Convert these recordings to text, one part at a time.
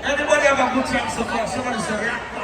Anybody have a good time so far? Somebody say, yeah.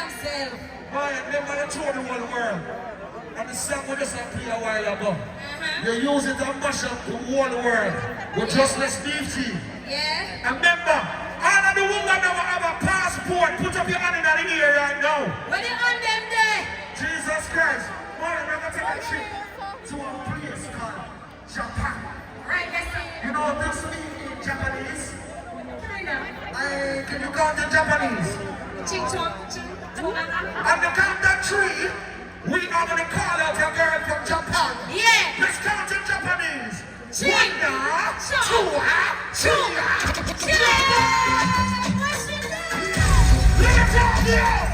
Moyan, remember the tour the whole world. And the song we just play a while ago. You use it to mash up the whole world. With just less beef tea. Yeah. And remember, all of the women that have a passport, put up your hand in the ear right now. What you on them there? Jesus Christ. Moyan, we're going to take a trip to a place called Japan. Right, let's see. You know this in Japanese? Kind of. Can you count in Japanese? Ching chong, ching. On the count of 3, we are going to call out a girl from Japan. Yeah. Let's count in Japanese. 1, 2, 3, 4. Let it go, yeah.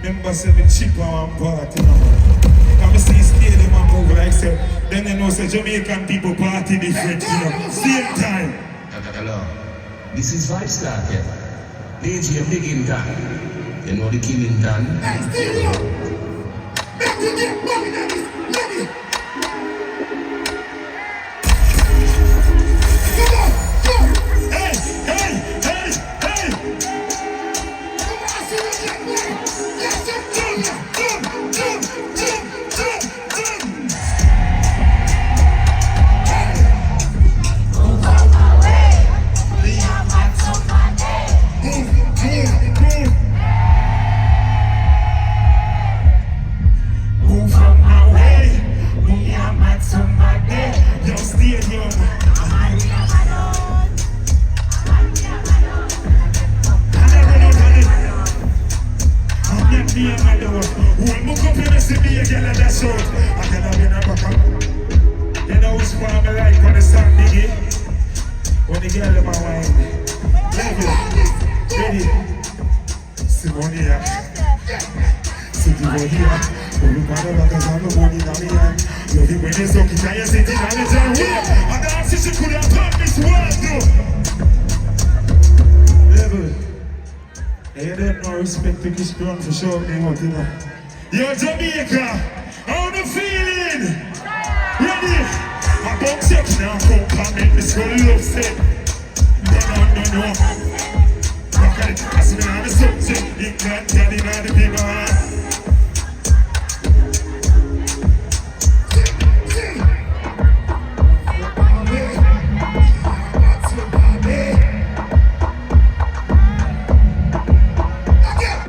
Remember, say me cheap on one part, you know. And me see stadium and move like say, then they know say Jamaican people party different, you know. Same time. Hello. This is 5-star here. DJ Bigington. You know the Killington? Make we get money that is ready. Come on, go. Hey, hey, hey, hey. Come on, I see you get money. Yes, sir. Jump, jump, jump, jump, jump, jump. Move out my way. We are my top my day. Move, move, move. Move from my way. We are my top my day. Yo, stadium. Me and my door. One book up in the city, a girl at that short. I can have in a back up. You know which part I like when the sun diggy. When the girl in my wine. Love it. Ready. Simonia. Simonia. Oh, look at the back of the money in my hand. Love it when they suck it and you sit in on the time. I don't see she could have done this world, though. Level. Hey, they don't respect the Chris Brown for sure, they want it. Yo, Jamaica, how the feeling? Ready? I don't check now, come and make me so love set. No. Rock at it, I see me on the subject. England, daddy, now the big man.